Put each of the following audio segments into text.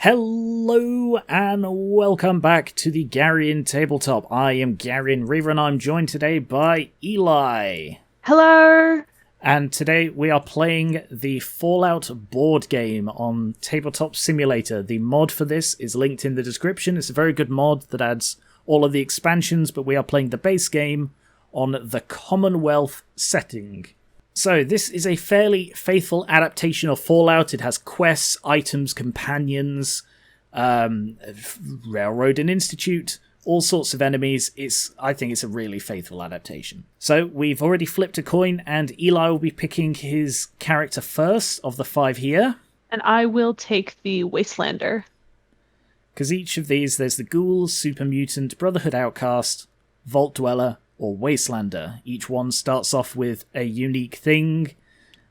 Hello and welcome back to the Garion Tabletop. I am Garion Reaver and I'm joined today by Eli. Hello! And today we are playing the Fallout board game on Tabletop Simulator. The mod for this is linked in the description. It's a very good mod that adds all of the expansions, but we are playing the base game on the Commonwealth setting. So this is a fairly faithful adaptation of Fallout. It has quests, items, companions, railroad and institute, all sorts of enemies. I think it's a really faithful adaptation. So we've already flipped a coin and Eli will be picking his character first of the 5 here. And I will take the Wastelander. Because each of these, there's the Ghoul, Super Mutant, Brotherhood Outcast, Vault Dweller, or Wastelander. Each one starts off with a unique thing.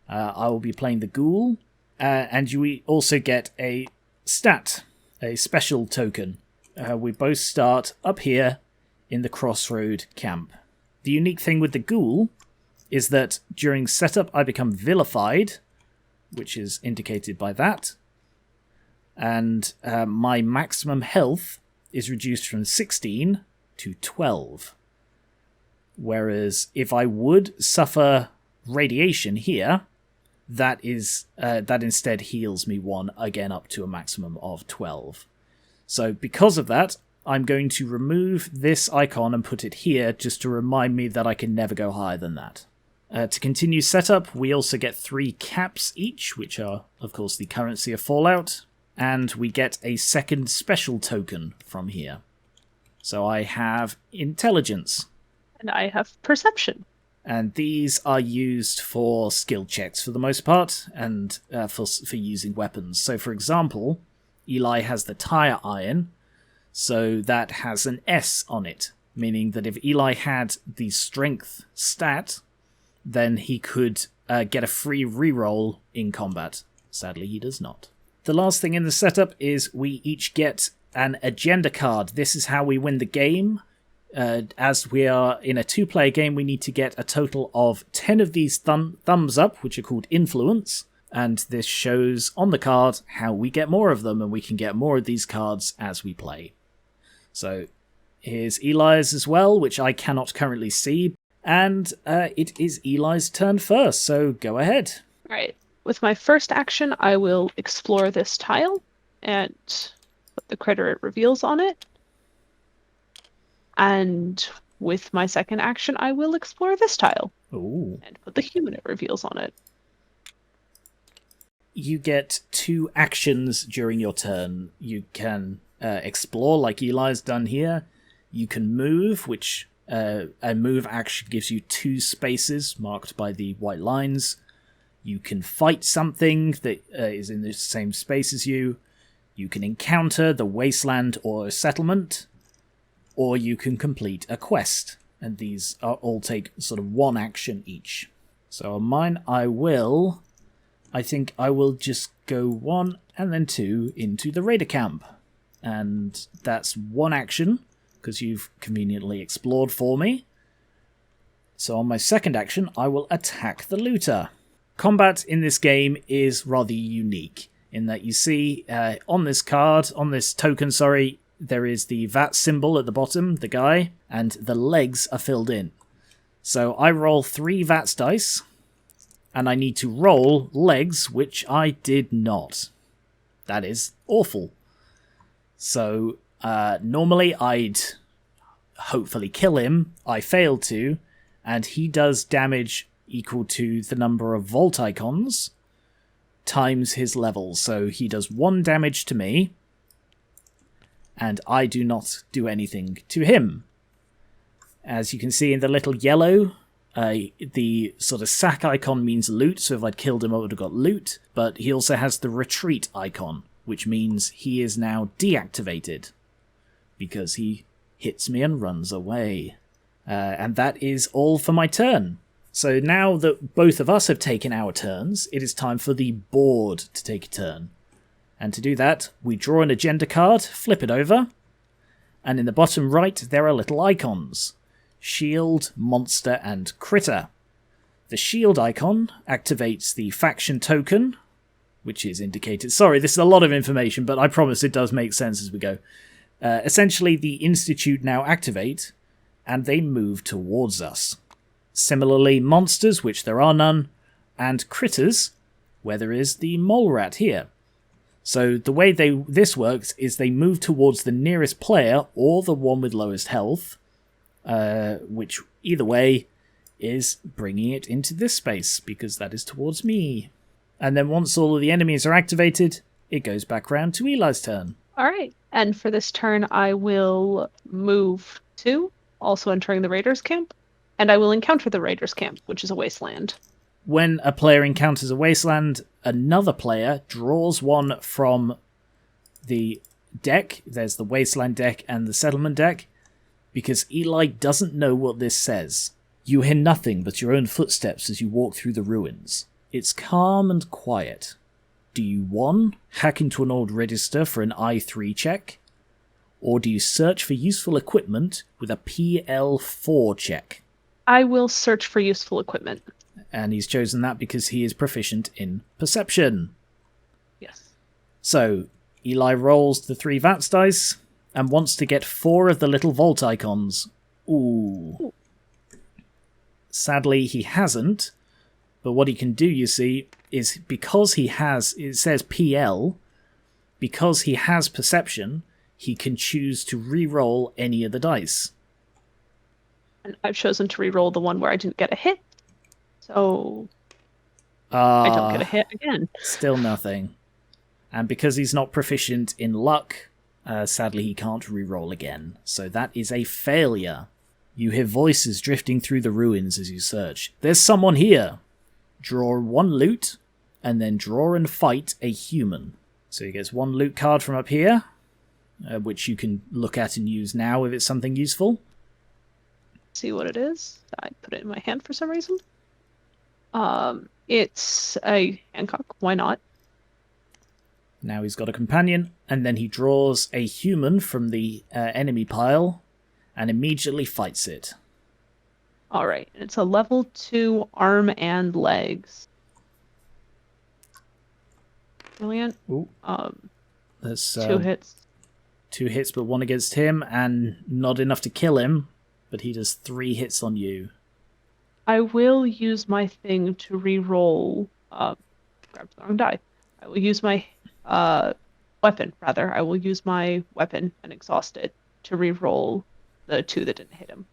I will be playing the Ghoul, and you also get a stat, a special token. We both start up here in the Crossroad camp. The unique thing with the Ghoul is that during setup I become vilified, which is indicated by that, and my maximum health is reduced from 16 to 12. Whereas if I would suffer radiation here, that instead heals me 1 again up to a maximum of 12. So because of that, I'm going to remove this icon and put it here just to remind me that I can never go higher than that. To continue setup, we also get 3 caps each, which are, of course, the currency of Fallout, and we get a second special token from here. So I have intelligence. And I have perception. And these are used for skill checks for the most part, and for using weapons. So for example, Eli has the tire iron, so that has an S on it, meaning that if Eli had the strength stat, then he could get a free reroll in combat. Sadly, he does not. The last thing in the setup is we each get an agenda card. This is how we win the game. As we are in a 2-player game, we need to get a total of 10 of these thumbs up, which are called influence, and this shows on the card how we get more of them, and we can get more of these cards as we play. So here's Eli's as well, which I cannot currently see, and it is Eli's turn first, so go ahead. Right. With my first action, I will explore this tile and put the critter it reveals on it. And with my second action, I will explore this tile. Ooh. And put the human it reveals on it. You get 2 actions during your turn. You can explore, like Eli's done here. You can move, which a move action gives you 2 spaces marked by the white lines. You can fight something that is in the same space as you. You can encounter the wasteland or a settlement. Or you can complete a quest, and these all take sort of 1 action each. So on mine, I think I will just go 1 and then 2 into the raider camp. And that's 1 action, because you've conveniently explored for me. So on my second action, I will attack the looter. Combat in this game is rather unique, in that you see on this token, there is the VAT symbol at the bottom, the guy, and the legs are filled in. So I roll 3 VATS dice, and I need to roll legs, which I did not. That is awful. So normally I'd hopefully kill him. I failed to, and he does damage equal to the number of vault icons times his level. So he does 1 damage to me, and I do not do anything to him. As you can see in the little yellow, the sort of sack icon means loot, so if I'd killed him I would have got loot, but he also has the retreat icon, which means he is now deactivated, because he hits me and runs away. And that is all for my turn. So now that both of us have taken our turns, it is time for the board to take a turn. And to do that, we draw an agenda card, flip it over, and in the bottom right there are little icons. Shield, Monster, and Critter. The shield icon activates the faction token, which is indicated. Sorry, this is a lot of information, but I promise it does make sense as we go. Essentially, the Institute now activate, and they move towards us. Similarly, monsters, which there are none, and critters, where there is the mole rat here. So the way this works is they move towards the nearest player or the one with lowest health, which either way is bringing it into this space, because that is towards me. And then once all of the enemies are activated, it goes back round to Eli's turn. All right. And for this turn, I will move 2, also entering the Raiders camp, and I will encounter the Raiders camp, which is a wasteland. When a player encounters a wasteland, another player draws one from the deck. There's the wasteland deck and the settlement deck, because Eli doesn't know what this says. You hear nothing but your own footsteps as you walk through the ruins. It's calm and quiet. Do you 1. Hack into an old register for an I3 check? Or do you search for useful equipment with a PL4 check? I will search for useful equipment. And he's chosen that because he is proficient in perception. Yes. So, Eli rolls the 3 VATS dice and wants to get 4 of the little vault icons. Ooh. Sadly, he hasn't. But what he can do, you see, is because he has, it says PL, because he has perception, he can choose to re-roll any of the dice. And I've chosen to re-roll the one where I didn't get a hit. So I don't get a hit again. Still nothing. And because he's not proficient in luck, sadly he can't re-roll again. So that is a failure. You hear voices drifting through the ruins as you search. There's someone here! Draw 1 loot, and then draw and fight a human. So he gets 1 loot card from up here, which you can look at and use now if it's something useful. See what it is. I put it in my hand for some reason. It's a Hancock. Why not? Now he's got a companion, and then he draws a human from the enemy pile, and immediately fights it. All right. It's a level 2 arm and legs. Brilliant. Ooh. That's 2 hits. 2 hits, but 1 against him, and not enough to kill him, but he does 3 hits on you. I will use my thing to re-roll. Grabbed the wrong die. I will use my weapon, rather. I will use my weapon and exhaust it to re-roll the 2 that didn't hit him.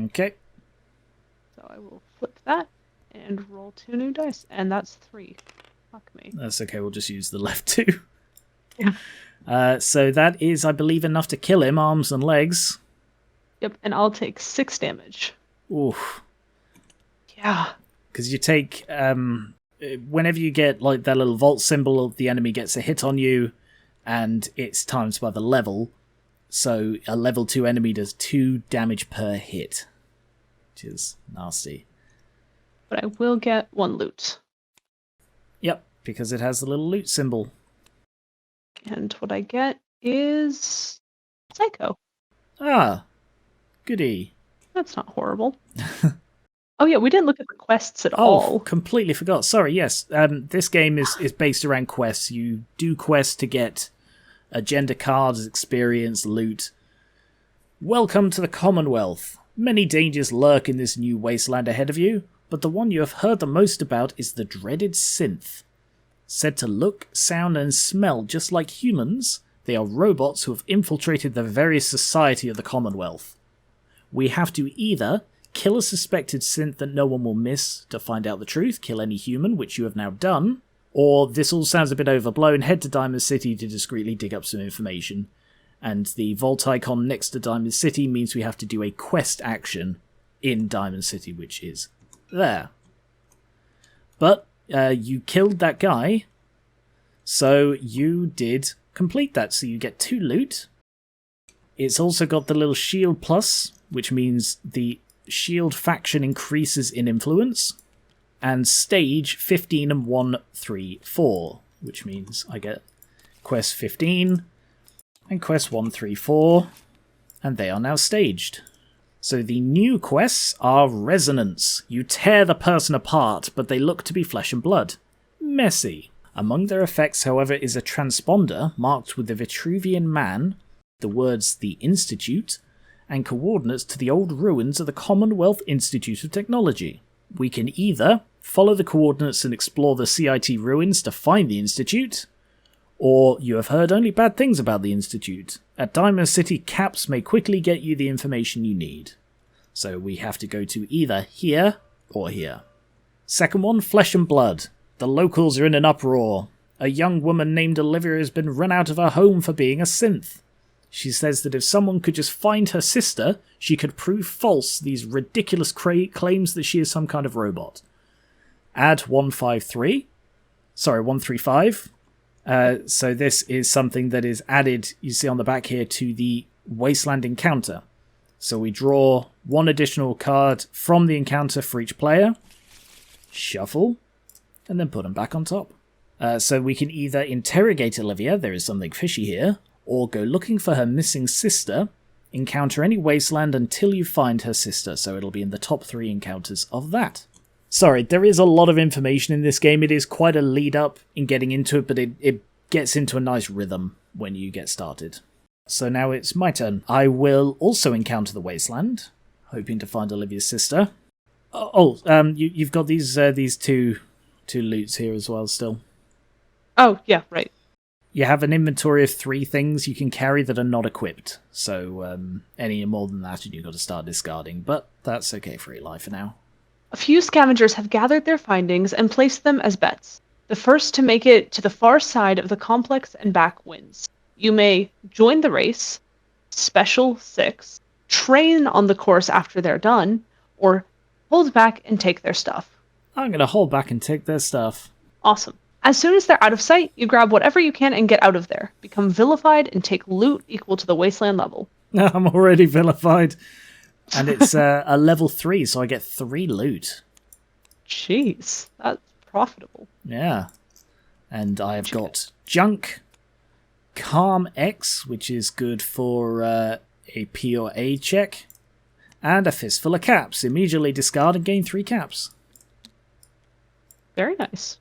Okay. So I will flip that and roll 2 new dice, and that's 3. Fuck me. That's okay, we'll just use the left 2. Yeah. So that is, I believe, enough to kill him, arms and legs. Yep, and I'll take 6 damage. Oof. Yeah. Because you take, whenever you get like that little vault symbol, the enemy gets a hit on you, and it's times by the level. So a level 2 enemy does 2 damage per hit, which is nasty. But I will get 1 loot. Yep, because it has the little loot symbol. And what I get is Psycho. Ah, goody. That's not horrible. Oh yeah, we didn't look at the quests at Oh, all. completely forgot. Sorry, yes. This game is based around quests. You do quests to get agenda cards, experience, loot. Welcome to the Commonwealth. Many dangers lurk in this new wasteland ahead of you, but the one you have heard the most about is the dreaded synth. Said to look, sound, and smell just like humans, they are robots who have infiltrated the very society of the Commonwealth. We have to either kill a suspected synth that no one will miss to find out the truth, kill any human, which you have now done, or this all sounds a bit overblown, head to Diamond City to discreetly dig up some information. And the vault icon next to Diamond City means we have to do a quest action in Diamond City, which is there. But you killed that guy, so you did complete that, so you get 2 loot. It's also got the little shield plus, which means the shield faction increases in influence, and stage 15 and 1, 3, 4, which means I get quest 15 and quest 1, 3, 4, and they are now staged. So the new quests are Resonance. You tear the person apart, but they look to be flesh and blood. Messy. Among their effects, however, is a transponder marked with the Vitruvian Man, the words The Institute, and coordinates to the old ruins of the Commonwealth Institute of Technology. We can either follow the coordinates and explore the CIT ruins to find the Institute, or you have heard only bad things about the Institute. At Diamond City, caps may quickly get you the information you need. So we have to go to either here or here. Second one, Flesh and Blood. The locals are in an uproar. A young woman named Olivia has been run out of her home for being a synth. She says that if someone could just find her sister, she could prove false these ridiculous claims that she is some kind of robot. Add 135. So this is something that is added, you see on the back here, to the Wasteland encounter. So we draw one additional card from the encounter for each player, shuffle, and then put them back on top. So we can either interrogate Olivia, there is something fishy here, or go looking for her missing sister, encounter any wasteland until you find her sister, so it'll be in the top 3 encounters of that. Sorry, there is a lot of information in this game. It is quite a lead up in getting into it, but it gets into a nice rhythm when you get started. So now it's my turn. I will also encounter the wasteland, hoping to find Olivia's sister. You've got these two loots here as well still. Oh, yeah, right. You have an inventory of 3 things you can carry that are not equipped. So any more than that, you've got to start discarding. But that's okay for Eli for now. A few scavengers have gathered their findings and placed them as bets. The first to make it to the far side of the complex and back wins. You may join the race, special 6, train on the course after they're done, or hold back and take their stuff. I'm going to hold back and take their stuff. Awesome. As soon as they're out of sight, you grab whatever you can and get out of there. Become vilified and take loot equal to the wasteland level. I'm already vilified. And it's a level 3, so I get 3 loot. Jeez, that's profitable. Yeah. And I've got Junk, Calm X, which is good for a P or A check, and a Fistful of Caps. Immediately discard and gain 3 caps. Very nice.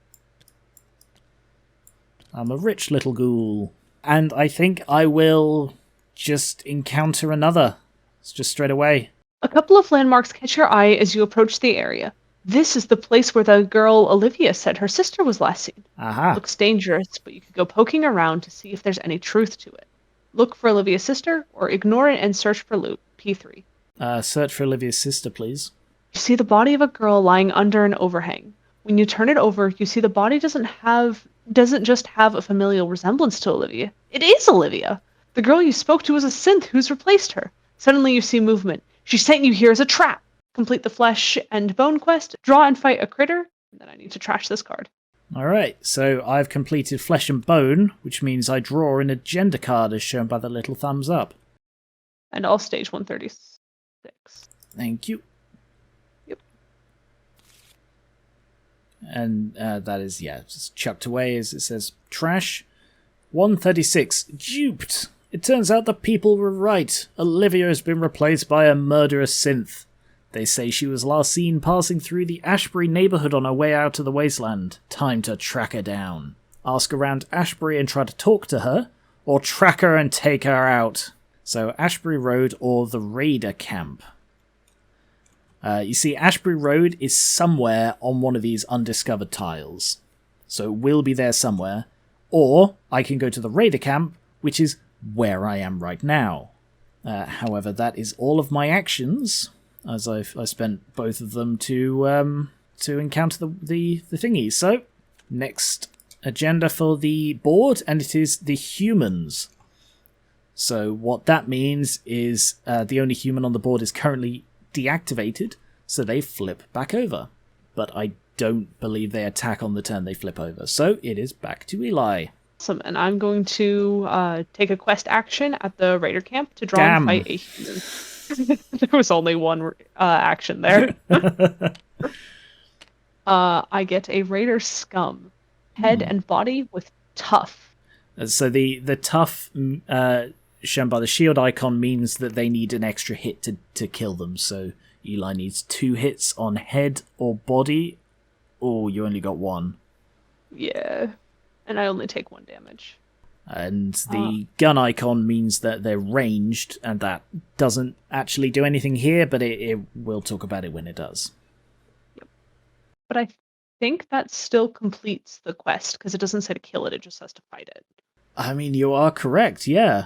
I'm a rich little ghoul. And I think I will just encounter another. It's just straight away. A couple of landmarks catch your eye as you approach the area. This is the place where the girl Olivia said her sister was last seen. Aha. Looks dangerous, but you could go poking around to see if there's any truth to it. Look for Olivia's sister, or ignore it and search for loot. P3. Search for Olivia's sister, please. You see the body of a girl lying under an overhang. When you turn it over, you see the body doesn't just have a familial resemblance to Olivia. It is Olivia! The girl you spoke to was a synth who's replaced her. Suddenly you see movement. She sent you here as a trap. Complete the flesh and bone quest, draw and fight a critter, and then I need to trash this card. Alright, so I've completed Flesh and Bone, which means I draw an agenda card as shown by the little thumbs up. And all stage 136. Thank you. Yep. And that is, just chucked away as it says trash. 136. Duped. It turns out the people were right. Olivia has been replaced by a murderous synth. They say she was last seen passing through the Ashbury neighbourhood on her way out to the wasteland. Time to track her down. Ask around Ashbury and try to talk to her, or track her and take her out. So Ashbury Road or the Raider Camp. You see, Ashbury Road is somewhere on one of these undiscovered tiles. So it will be there somewhere. Or I can go to the Raider Camp, which is where I am right now. However, that is all of my actions, as I spent both of them to encounter the thingy. So, next agenda for the board, and it is the humans. So what that means is the only human on the board is currently deactivated, so they flip back over. But I don't believe they attack on the turn they flip over. So it is back to Eli. Awesome, and I'm going to take a quest action at the Raider Camp to draw and fight a human. There was only one action there. I get a Raider Scum. Head and body with tough. So the tough shown by the shield icon means that they need an extra hit to kill them. So Eli needs 2 hits on head or body. Oh, you only got 1. Yeah. And I only take 1 damage. And the gun icon means that they're ranged, and that doesn't actually do anything here, but we'll talk about it when it does. Yep. But I think that still completes the quest, because it doesn't say to kill it, it just has to fight it. I mean, you are correct, yeah.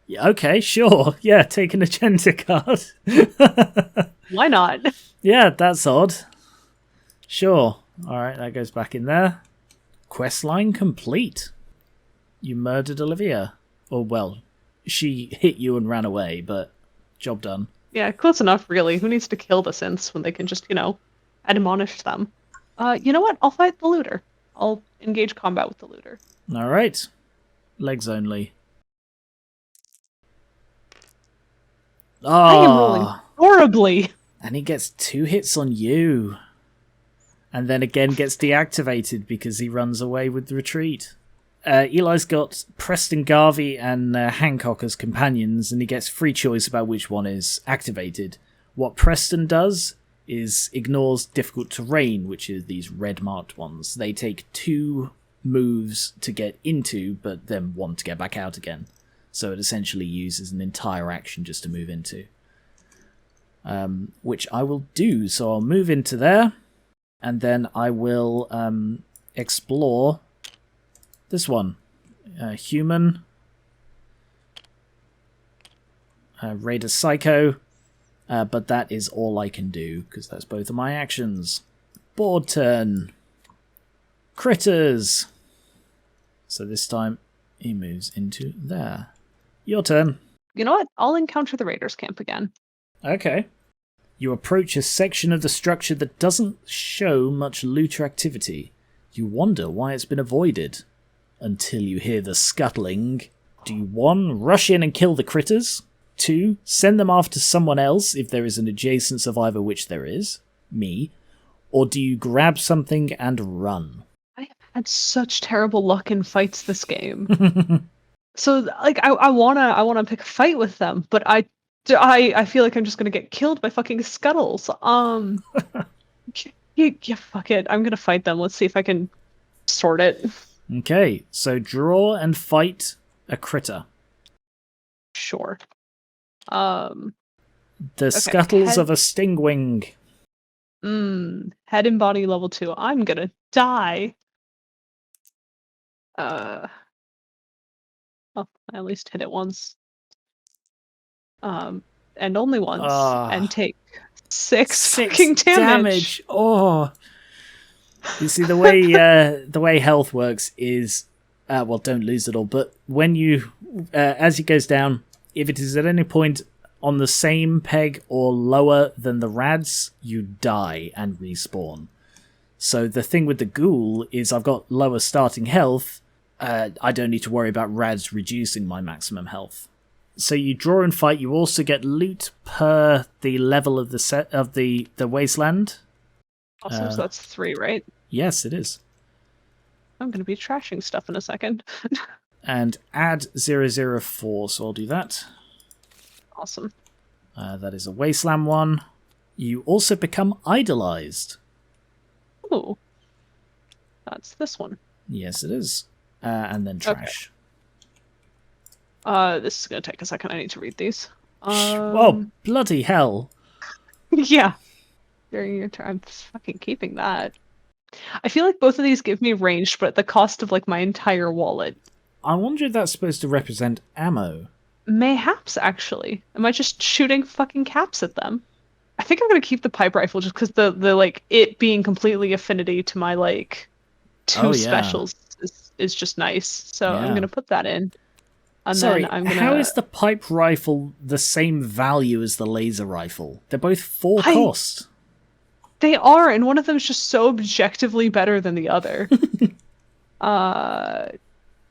Yeah, okay, sure. Yeah, take an agenda card. Why not? Yeah, that's odd. Sure. Alright, that goes back in there. Questline complete. You murdered Olivia. Or, well, she hit you and ran away, but job done. Yeah, close enough, really. Who needs to kill the synths when they can just, admonish them? You know what? I'll fight the looter. I'll engage combat with the looter. Alright. Legs only. I am rolling horribly. And he gets 2 hits on you. And then again gets deactivated because he runs away with the retreat. Eli's got Preston Garvey and Hancock as companions, and he gets free choice about which one is activated. What Preston does is ignores difficult terrain, which is these red marked ones. They take 2 moves to get into, but then 1 to get back out again. So it essentially uses an entire action just to move into. Which I will do. So I'll move into there, and then I will explore this one. Human. Raider Psycho. But that is all I can do, because that's both of my actions. Board turn. Critters. So this time he moves into there. Your turn. You know what? I'll encounter the Raiders camp again. Okay. You approach a section of the structure that doesn't show much looter activity. You wonder why it's been avoided. Until you hear the scuttling. Do you 1. Rush in and kill the critters? 2. Send them after someone else if there is an adjacent survivor, which there is. Me. Or do you grab something and run? I have had such terrible luck in fights this game. So, like, I wanna pick a fight with them, but I feel like I'm just gonna get killed by fucking scuttles. Yeah, fuck it. I'm gonna fight them. Let's see if I can sort it. Okay, so draw and fight a critter. Sure. The okay, scuttles of a stingwing. Head and body level 2. I'm gonna die. Oh, I at least hit it once. And only once. And take 6 fucking damage. Oh. You see, the way health works is, well, don't lose it all, but when you, as he goes down, if it is at any point on the same peg or lower than the rads, you die and respawn. So the thing with the ghoul is I've got lower starting health. I don't need to worry about rads reducing my maximum health. So you draw and fight. You also get loot per the level of the set of the wasteland. Also, so that's 3, right? Yes, it is. I'm going to be trashing stuff in a second. And add 004, so I'll do that. Awesome. That is a wasteland one. You also become idolized. Ooh. That's this one. Yes, it is. And then trash. Okay. This is going to take a second. I need to read these. Oh, bloody hell. Yeah. During your turn. I'm fucking keeping that. I feel like both of these give me ranged, but at the cost of, like, my entire wallet. I wonder if that's supposed to represent ammo. Mayhaps, actually. Am I just shooting fucking caps at them? I think I'm going to keep the pipe rifle just because the like, it being completely affinity to my, like, 2 specials is just nice. So I'm going to put that in. And Sorry, then I'm gonna... how is the pipe rifle the same value as the laser rifle? They're both 4 cost. They are, and one of them is just so objectively better than the other.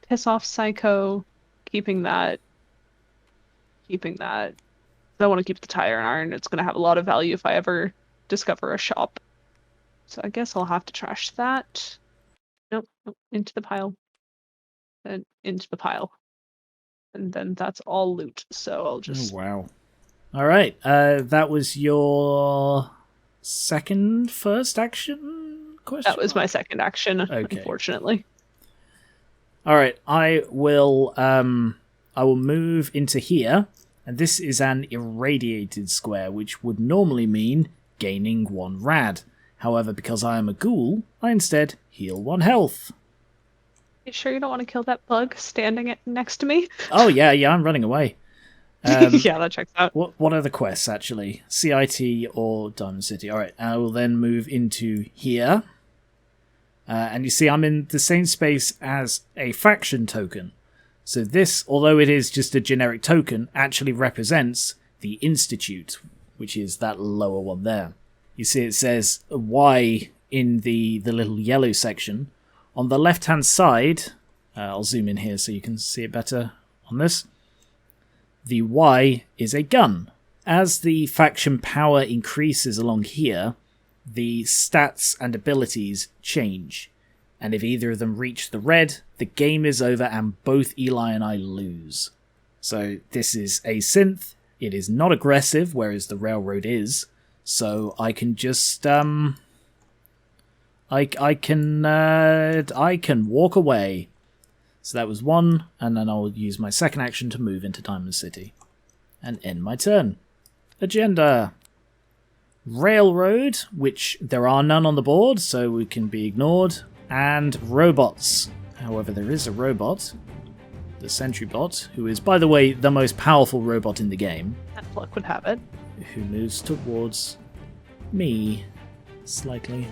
Piss off Psycho, keeping that. I want to keep the tire and iron. It's going to have a lot of value if I ever discover a shop. So I guess I'll have to trash that. Nope, into the pile. And into the pile. And then that's all loot, so I'll just... Oh, wow. Alright, that was your first action? Question That was my second action, Okay. unfortunately. All right, I will move into here, and this is an irradiated square, which would normally mean gaining 1 rad. However, because I am a ghoul, I instead heal 1 health. You sure you don't want to kill that bug standing next to me? Oh yeah, I'm running away. Yeah, that checks out. What are the quests actually? CIT or Diamond City? All right, I will then move into here. And you see I'm in the same space as a faction token. So this, although it is just a generic token, actually represents the Institute, which is that lower one there. You see it says Y in the little yellow section. On the left-hand side, I'll zoom in here so you can see it better on this. The Y is a gun. As the faction power increases along here, the stats and abilities change, and if either of them reach the red, the game is over and both Eli and I lose. So this is a synth, it is not aggressive, whereas the railroad is, so I can just, I can walk away. So that was 1, and then I'll use my second action to move into Diamond City, and end my turn. Agenda. Railroad, which there are none on the board, so we can be ignored, and robots. However, there is a robot, the Sentry Bot, who is, by the way, the most powerful robot in the game. That luck would have it. Who moves towards me slightly.